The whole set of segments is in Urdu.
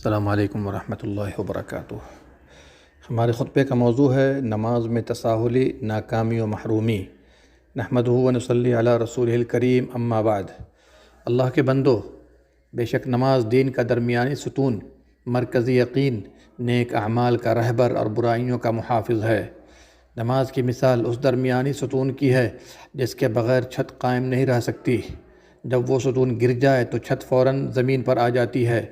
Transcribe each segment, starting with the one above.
السلام علیکم ورحمۃ اللہ وبرکاتہ۔ ہمارے خطبے کا موضوع ہے نماز میں تساہلی، ناکامی و محرومی۔ نحمدہ و نصلی علی رسولہ الکریم، اما بعد۔ اللہ کے بندو، بے شک نماز دین کا درمیانی ستون، مرکزی یقین، نیک اعمال کا رہبر اور برائیوں کا محافظ ہے۔ نماز کی مثال اس درمیانی ستون کی ہے جس کے بغیر چھت قائم نہیں رہ سکتی۔ جب وہ ستون گر جائے تو چھت فوراً زمین پر آ جاتی ہے۔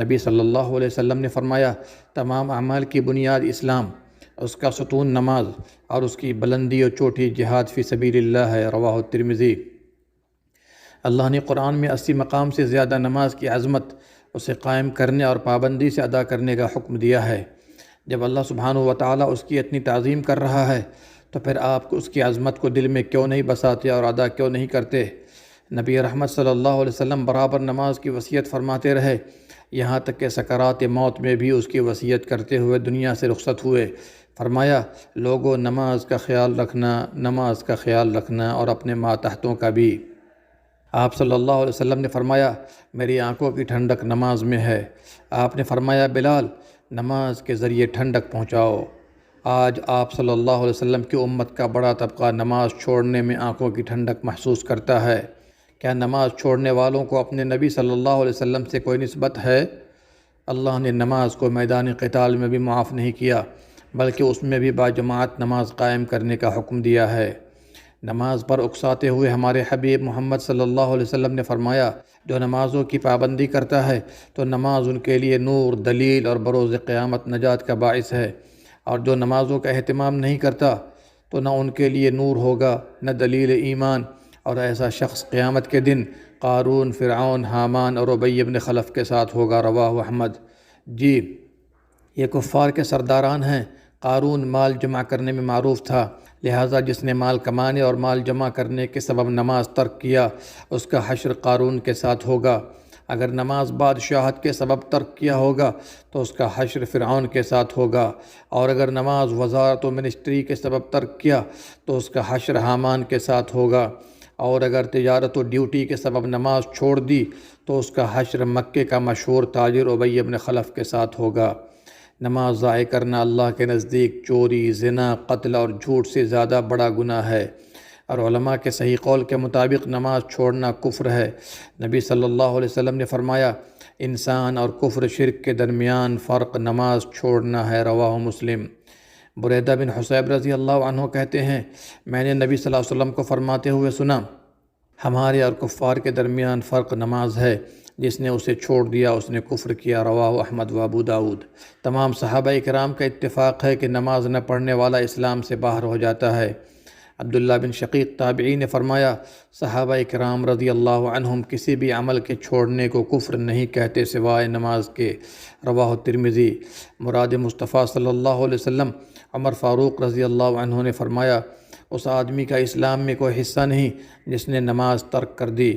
نبی صلی اللہ علیہ وسلم نے فرمایا، تمام اعمال کی بنیاد اسلام، اس کا ستون نماز اور اس کی بلندی و چوٹی جہاد فی سبیل اللہ ہے۔ رواہ الترمذی۔ اللہ نے قرآن میں 80 مقام سے زیادہ نماز کی عظمت، اسے قائم کرنے اور پابندی سے ادا کرنے کا حکم دیا ہے۔ جب اللہ سبحانہ و تعالیٰ اس کی اتنی تعظیم کر رہا ہے تو پھر آپ اس کی عظمت کو دل میں کیوں نہیں بساتے اور ادا کیوں نہیں کرتے؟ نبی رحمت صلی اللہ علیہ وسلم برابر نماز کی وصیت فرماتے رہے، یہاں تک کہ سکرات موت میں بھی اس کی وصیت کرتے ہوئے دنیا سے رخصت ہوئے۔ فرمایا، لوگوں، نماز کا خیال رکھنا، نماز کا خیال رکھنا اور اپنے ماتحتوں کا بھی۔ آپ صلی اللہ علیہ وسلم نے فرمایا، میری آنکھوں کی ٹھنڈک نماز میں ہے۔ آپ نے فرمایا، بلال، نماز کے ذریعے ٹھنڈک پہنچاؤ۔ آج آپ صلی اللہ علیہ وسلم کی امت کا بڑا طبقہ نماز چھوڑنے میں آنکھوں کی ٹھنڈک محسوس کرتا ہے۔ کیا نماز چھوڑنے والوں کو اپنے نبی صلی اللہ علیہ وسلم سے کوئی نسبت ہے؟ اللہ نے نماز کو میدان قتال میں بھی معاف نہیں کیا، بلکہ اس میں بھی باجماعت نماز قائم کرنے کا حکم دیا ہے۔ نماز پر اکساتے ہوئے ہمارے حبیب محمد صلی اللہ علیہ وسلم نے فرمایا، جو نمازوں کی پابندی کرتا ہے تو نماز ان کے لیے نور، دلیل اور بروز قیامت نجات کا باعث ہے، اور جو نمازوں کا اہتمام نہیں کرتا تو نہ ان کے لیے نور ہوگا، نہ دلیل ایمان، اور ایسا شخص قیامت کے دن قارون، فرعون، حامان اور ابی بن خلف کے ساتھ ہوگا۔ رواہ احمد۔ جی، یہ کفار کے سرداران ہیں۔ قارون مال جمع کرنے میں معروف تھا، لہٰذا جس نے مال کمانے اور مال جمع کرنے کے سبب نماز ترک کیا، اس کا حشر قارون کے ساتھ ہوگا۔ اگر نماز بادشاہت کے سبب ترک کیا ہوگا تو اس کا حشر فرعون کے ساتھ ہوگا، اور اگر نماز وزارت و منسٹری کے سبب ترک کیا تو اس کا حشر حامان کے ساتھ ہوگا، اور اگر تجارت و ڈیوٹی کے سبب نماز چھوڑ دی تو اس کا حشر مکے کا مشہور تاجر ابی بن خلف کے ساتھ ہوگا۔ نماز ضائع کرنا اللہ کے نزدیک چوری، زنا، قتل اور جھوٹ سے زیادہ بڑا گناہ ہے، اور علماء کے صحیح قول کے مطابق نماز چھوڑنا کفر ہے۔ نبی صلی اللہ علیہ وسلم نے فرمایا، انسان اور کفر شرک کے درمیان فرق نماز چھوڑنا ہے۔ رواہ مسلم۔ بریدہ بن حصیب رضی اللہ عنہ کہتے ہیں، میں نے نبی صلی اللہ علیہ وسلم کو فرماتے ہوئے سنا، ہمارے اور کفار کے درمیان فرق نماز ہے، جس نے اسے چھوڑ دیا اس نے کفر کیا۔ رواہ احمد و ابو داؤد۔ تمام صحابہ کرام کا اتفاق ہے کہ نماز نہ پڑھنے والا اسلام سے باہر ہو جاتا ہے۔ عبداللہ بن شقیق تابعی نے فرمایا، صحابہ کرام رضی اللہ عنہم کسی بھی عمل کے چھوڑنے کو کفر نہیں کہتے سوائے نماز کے۔ رواہ الترمذی۔ مراد مصطفیٰ صلی اللہ علیہ وسلم عمر فاروق رضی اللہ عنہ نے فرمایا، اس آدمی کا اسلام میں کوئی حصہ نہیں جس نے نماز ترک کر دی۔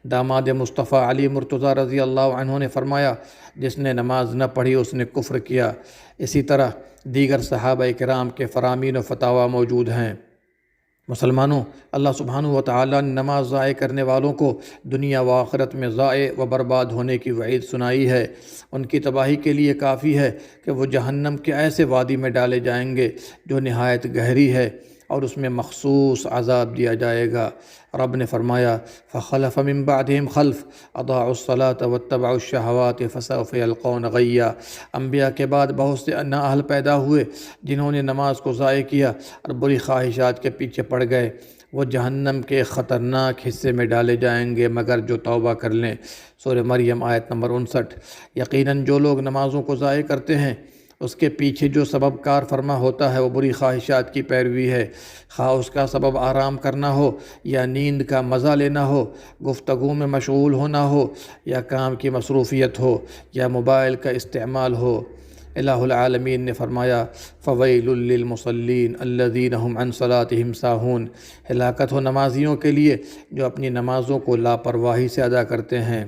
داماد مصطفیٰ علی مرتضیٰ رضی اللہ عنہ نے فرمایا، جس نے نماز نہ پڑھی اس نے کفر کیا۔ اسی طرح دیگر صحابہ کرام کے فرامین و فتاویٰ موجود ہیں۔ مسلمانوں، اللہ سبحانہ و تعالیٰ نے نماز ضائع کرنے والوں کو دنیا و آخرت میں ضائع و برباد ہونے کی وعید سنائی ہے۔ ان کی تباہی کے لیے کافی ہے کہ وہ جہنم کے ایسے وادی میں ڈالے جائیں گے جو نہایت گہری ہے، اور اس میں مخصوص عذاب دیا جائے گا۔ رب نے فرمایا، فَخَلَفَ مِن بَعْدِهِمْ خَلْفٌ أَضَاعُوا الصَّلَاةَ وَاتَّبَعُوا الشَّهَوَاتِ فَسَوْفَ يَلْقَوْنَ غَيًّا۔ انبیاء کے بعد بہت سے نااہل پیدا ہوئے جنہوں نے نماز کو ضائع کیا اور بری خواہشات کے پیچھے پڑ گئے، وہ جہنم کے خطرناک حصے میں ڈالے جائیں گے مگر جو توبہ کر لیں۔ سورہ مریم آیت نمبر 59۔ یقیناً جو لوگ نمازوں کو ضائع کرتے ہیں اس کے پیچھے جو سبب کار فرما ہوتا ہے وہ بری خواہشات کی پیروی ہے، خواہ اس کا سبب آرام کرنا ہو یا نیند کا مزہ لینا ہو، گفتگو میں مشغول ہونا ہو یا کام کی مصروفیت ہو یا موبائل کا استعمال ہو۔ الہ العالمین نے فرمایا، فَوَيْلٌ لِّلْمُصَلِّينَ الَّذِينَ هُمْ عَنْ صَلَاتِهِمْ سَاهُونَ۔ ہلاکت ہو نمازیوں کے لیے جو اپنی نمازوں کو لاپرواہی سے ادا کرتے ہیں۔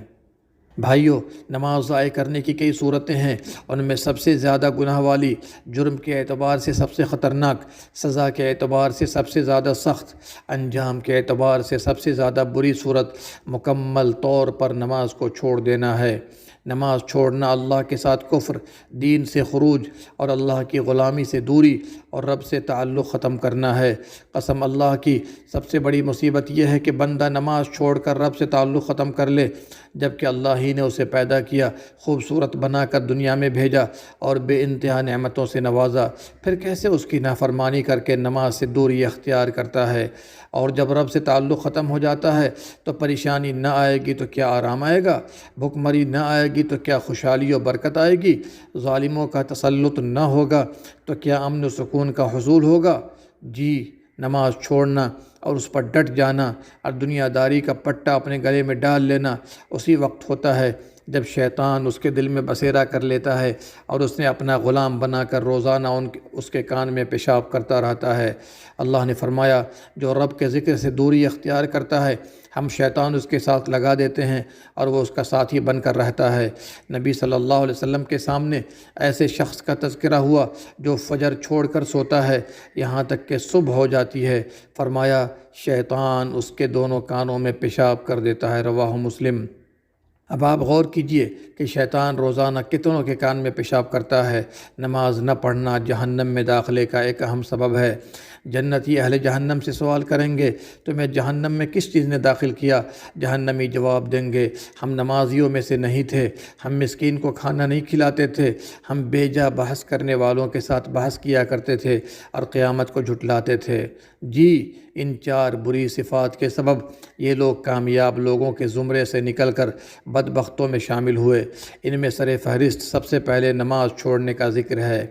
بھائیو، نماز ضائع کرنے کی کئی صورتیں ہیں، ان میں سب سے زیادہ گناہ والی، جرم کے اعتبار سے سب سے خطرناک، سزا کے اعتبار سے سب سے زیادہ سخت، انجام کے اعتبار سے سب سے زیادہ بری صورت مکمل طور پر نماز کو چھوڑ دینا ہے۔ نماز چھوڑنا اللہ کے ساتھ کفر، دین سے خروج اور اللہ کی غلامی سے دوری اور رب سے تعلق ختم کرنا ہے۔ قسم اللہ کی، سب سے بڑی مصیبت یہ ہے کہ بندہ نماز چھوڑ کر رب سے تعلق ختم کر لے، جبکہ اللہ ہی نے اسے پیدا کیا، خوبصورت بنا کر دنیا میں بھیجا اور بے انتہا نعمتوں سے نوازا، پھر کیسے اس کی نافرمانی کر کے نماز سے دوری اختیار کرتا ہے؟ اور جب رب سے تعلق ختم ہو جاتا ہے تو پریشانی نہ آئے گی تو کیا آرام آئے گا؟ بھوک مری نہ آئے گی تو کیا خوشحالی و برکت آئے گی؟ ظالموں کا تسلط نہ ہوگا تو کیا امن و سکون کا حصول ہوگا؟ جی، نماز چھوڑنا اور اس پر ڈٹ جانا اور دنیا داری کا پٹا اپنے گلے میں ڈال لینا اسی وقت ہوتا ہے جب شیطان اس کے دل میں بسیرا کر لیتا ہے اور اس نے اپنا غلام بنا کر روزانہ اس کے کان میں پیشاب کرتا رہتا ہے۔ اللہ نے فرمایا، جو رب کے ذکر سے دوری اختیار کرتا ہے ہم شیطان اس کے ساتھ لگا دیتے ہیں اور وہ اس کا ساتھی بن کر رہتا ہے۔ نبی صلی اللہ علیہ وسلم کے سامنے ایسے شخص کا تذکرہ ہوا جو فجر چھوڑ کر سوتا ہے یہاں تک کہ صبح ہو جاتی ہے۔ فرمایا، شیطان اس کے دونوں کانوں میں پیشاب کر دیتا ہے، رواہ مسلم۔ اب آپ غور کیجئے کہ شیطان روزانہ کتنوں کے کان میں پیشاب کرتا ہے۔ نماز نہ پڑھنا جہنم میں داخلے کا ایک اہم سبب ہے۔ جنتی اہل جہنم سے سوال کریں گے، تمہیں جہنم میں کس چیز نے داخل کیا؟ جہنمی جواب دیں گے، ہم نمازیوں میں سے نہیں تھے، ہم مسکین کو کھانا نہیں کھلاتے تھے، ہم بے جا بحث کرنے والوں کے ساتھ بحث کیا کرتے تھے اور قیامت کو جھٹلاتے تھے۔ جی، ان 4 بری صفات کے سبب یہ لوگ کامیاب لوگوں کے زمرے سے نکل کر بدبختوں میں شامل ہوئے۔ ان میں سر فہرست سب سے پہلے نماز چھوڑنے کا ذکر ہے۔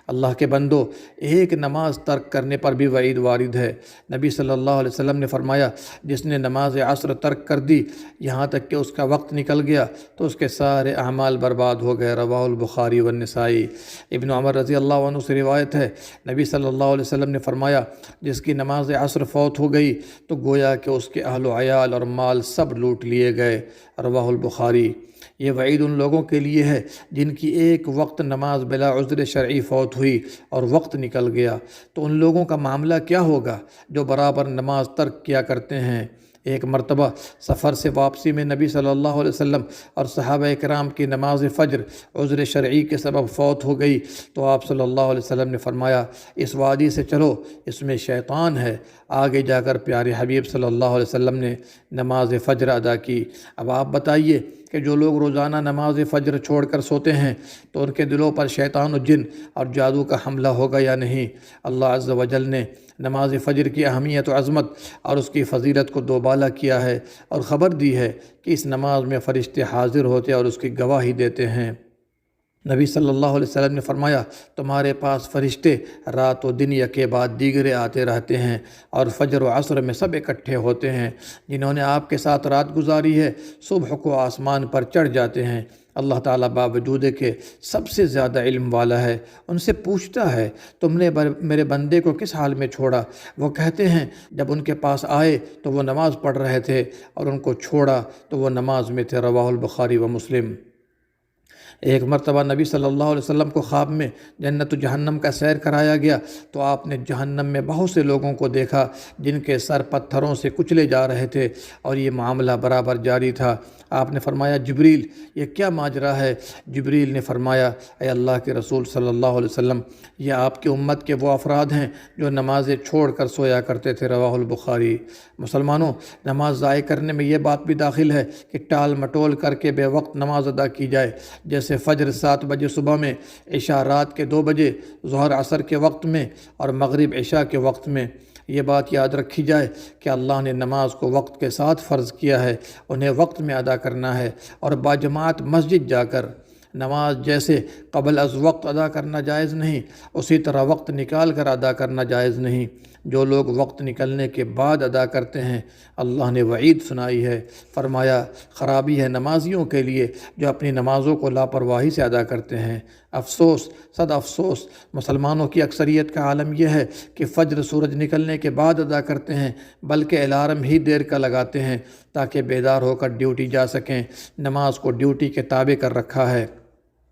اللہ کے بندو، ایک نماز ترک کرنے پر بھی وعید وارد ہے۔ نبی صلی اللہ علیہ وسلم نے فرمایا، جس نے نماز عصر ترک کر دی یہاں تک کہ اس کا وقت نکل گیا تو اس کے سارے اعمال برباد ہو گئے، رواہ البخاری والنسائی۔ ابن عمر رضی اللہ عنہ سے روایت ہے، نبی صلی اللہ علیہ وسلم نے فرمایا، جس کی نماز عصر فوت ہو گئی تو گویا کہ اس کے اہل و عیال اور مال سب لوٹ لیے گئے، رواہ البخاری۔ یہ وعید ان لوگوں کے لیے ہے جن کی ایک وقت نماز بلا عذر شرعی فوت ہوئی اور وقت نکل گیا، تو ان لوگوں کا معاملہ کیا ہوگا جو برابر نماز ترک کیا کرتے ہیں۔ ایک مرتبہ سفر سے واپسی میں نبی صلی اللہ علیہ وسلم اور صحابہ کرام کی نماز فجر عذر شرعی کے سبب فوت ہو گئی تو آپ صلی اللہ علیہ وسلم نے فرمایا، اس وادی سے چلو، اس میں شیطان ہے۔ آگے جا کر پیارے حبیب صلی اللہ علیہ وسلم نے نماز فجر ادا کی۔ اب آپ بتائیے کہ جو لوگ روزانہ نماز فجر چھوڑ کر سوتے ہیں تو ان کے دلوں پر شیطان و جن اور جادو کا حملہ ہوگا یا نہیں؟ اللہ عز و جل نے نماز فجر کی اہمیت و عظمت اور اس کی فضیلت کو دوبالا کیا ہے اور خبر دی ہے کہ اس نماز میں فرشتے حاضر ہوتے اور اس کی گواہی دیتے ہیں۔ نبی صلی اللہ علیہ وسلم نے فرمایا، تمہارے پاس فرشتے رات و دن یکے بعد دیگرے آتے رہتے ہیں اور فجر و عصر میں سب اکٹھے ہوتے ہیں۔ جنہوں نے آپ کے ساتھ رات گزاری ہے صبح کو آسمان پر چڑھ جاتے ہیں۔ اللہ تعالیٰ باوجود کہ سب سے زیادہ علم والا ہے ان سے پوچھتا ہے، تم نے میرے بندے کو کس حال میں چھوڑا؟ وہ کہتے ہیں، جب ان کے پاس آئے تو وہ نماز پڑھ رہے تھے اور ان کو چھوڑا تو وہ نماز میں تھے، رواہ البخاری و مسلم۔ ایک مرتبہ نبی صلی اللہ علیہ وسلم کو خواب میں جنت و جہنم کا سیر کرایا گیا تو آپ نے جہنم میں بہت سے لوگوں کو دیکھا جن کے سر پتھروں سے کچلے جا رہے تھے اور یہ معاملہ برابر جاری تھا۔ آپ نے فرمایا، جبریل، یہ کیا ماجرا ہے؟ جبریل نے فرمایا، اے اللہ کے رسول صلی اللہ علیہ وسلم، یہ آپ کی امت کے وہ افراد ہیں جو نمازیں چھوڑ کر سویا کرتے تھے، رواہ البخاری۔ مسلمانوں، نماز ضائع کرنے میں یہ بات بھی داخل ہے کہ ٹال مٹول کر کے بے وقت نماز ادا کی جائے، جیسے فجر 7 بجے صبح میں، عشاء رات کے 2 بجے، ظہر عصر کے وقت میں اور مغرب عشاء کے وقت میں۔ یہ بات یاد رکھی جائے کہ اللہ نے نماز کو وقت کے ساتھ فرض کیا ہے، انہیں وقت میں ادا کرنا ہے اور باجماعت مسجد جا کر۔ نماز جیسے قبل از وقت ادا کرنا جائز نہیں، اسی طرح وقت نکال کر ادا کرنا جائز نہیں۔ جو لوگ وقت نکلنے کے بعد ادا کرتے ہیں اللہ نے وعید سنائی ہے، فرمایا، خرابی ہے نمازیوں کے لیے جو اپنی نمازوں کو لاپرواہی سے ادا کرتے ہیں۔ افسوس، صد افسوس، مسلمانوں کی اکثریت کا عالم یہ ہے کہ فجر سورج نکلنے کے بعد ادا کرتے ہیں، بلکہ الارم ہی دیر کا لگاتے ہیں تاکہ بیدار ہو کر ڈیوٹی جا سکیں۔ نماز کو ڈیوٹی کے تابع کر رکھا ہے۔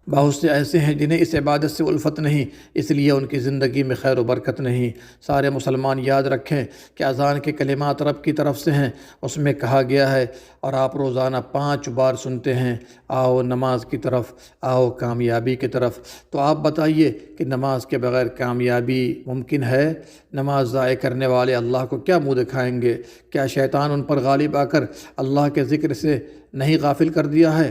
بہت سے ایسے ہیں جنہیں اس عبادت سے الفت نہیں، اس لیے ان کی زندگی میں خیر و برکت نہیں۔ سارے مسلمان یاد رکھیں کہ اذان کے کلمات رب کی طرف سے ہیں۔ اس میں کہا گیا ہے اور آپ روزانہ 5 بار سنتے ہیں، آؤ نماز کی طرف، آؤ کامیابی کی طرف۔ تو آپ بتائیے کہ نماز کے بغیر کامیابی ممکن ہے؟ نماز ضائع کرنے والے اللہ کو کیا منہ دکھائیں گے؟ کیا شیطان ان پر غالب آ کر اللہ کے ذکر سے نہیں غافل کر دیا ہے؟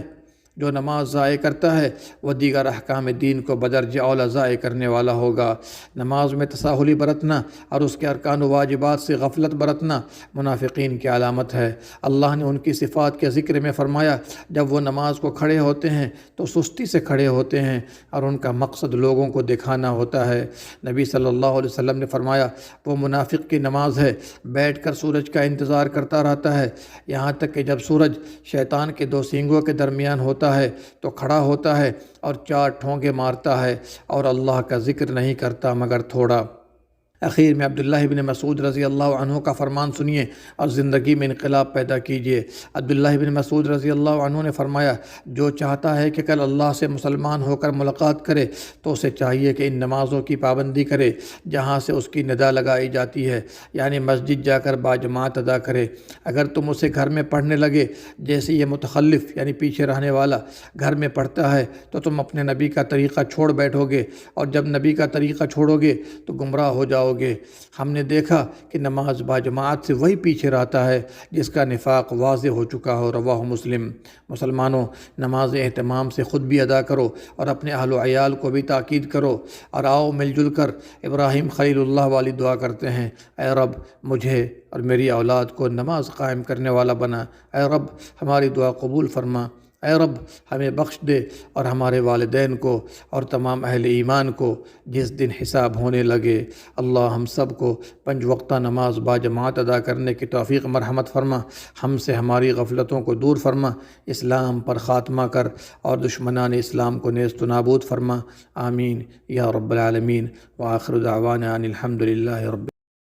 جو نماز ضائع کرتا ہے وہ دیگر احکام دین کو بدرجہ اولا ضائع کرنے والا ہوگا۔ نماز میں تساہلی برتنا اور اس کے ارکان و واجبات سے غفلت برتنا منافقین کی علامت ہے۔ اللہ نے ان کی صفات کے ذکر میں فرمایا، جب وہ نماز کو کھڑے ہوتے ہیں تو سستی سے کھڑے ہوتے ہیں اور ان کا مقصد لوگوں کو دکھانا ہوتا ہے۔ نبی صلی اللہ علیہ وسلم نے فرمایا، وہ منافق کی نماز ہے، بیٹھ کر سورج کا انتظار کرتا رہتا ہے، یہاں تک کہ جب سورج شیطان کے 2 سینگوں کے درمیان ہوتا ہے تو کھڑا ہوتا ہے اور 4 ٹھونگے مارتا ہے اور اللہ کا ذکر نہیں کرتا مگر تھوڑا۔ اخیر میں عبداللہ ابن مسعود رضی اللہ عنہ کا فرمان سنیے اور زندگی میں انقلاب پیدا کیجیے۔ عبداللہ ابن مسعود رضی اللہ عنہ نے فرمایا، جو چاہتا ہے کہ کل اللہ سے مسلمان ہو کر ملاقات کرے تو اسے چاہیے کہ ان نمازوں کی پابندی کرے جہاں سے اس کی ندا لگائی جاتی ہے، یعنی مسجد جا کر باجماعت ادا کرے۔ اگر تم اسے گھر میں پڑھنے لگے جیسے یہ متخلف یعنی پیچھے رہنے والا گھر میں پڑھتا ہے تو تم اپنے نبی کا طریقہ چھوڑ بیٹھو گے، اور جب نبی کا طریقہ چھوڑو گے تو گمراہ ہو جاؤ گے۔ ہم نے دیکھا کہ نماز باجماعت سے وہی پیچھے رہتا ہے جس کا نفاق واضح ہو چکا ہو۔ رواہ مسلم۔ مسلمانوں، نماز اہتمام سے خود بھی ادا کرو اور اپنے اہل و عیال کو بھی تاکید کرو، اور آؤ مل جل کر ابراہیم خلیل اللہ والی دعا کرتے ہیں، اے رب مجھے اور میری اولاد کو نماز قائم کرنے والا بنا، اے رب ہماری دعا قبول فرما، اے رب ہمیں بخش دے اور ہمارے والدین کو اور تمام اہل ایمان کو جس دن حساب ہونے لگے۔ اللہ ہم سب کو 5 وقتہ نماز باجماعت ادا کرنے کی توفیق مرحمت فرما، ہم سے ہماری غفلتوں کو دور فرما، اسلام پر خاتمہ کر اور دشمنان اسلام کو نیست و نابود فرما، آمین یا رب العالمین۔ وآخر دعوانا ان الحمد للہ رب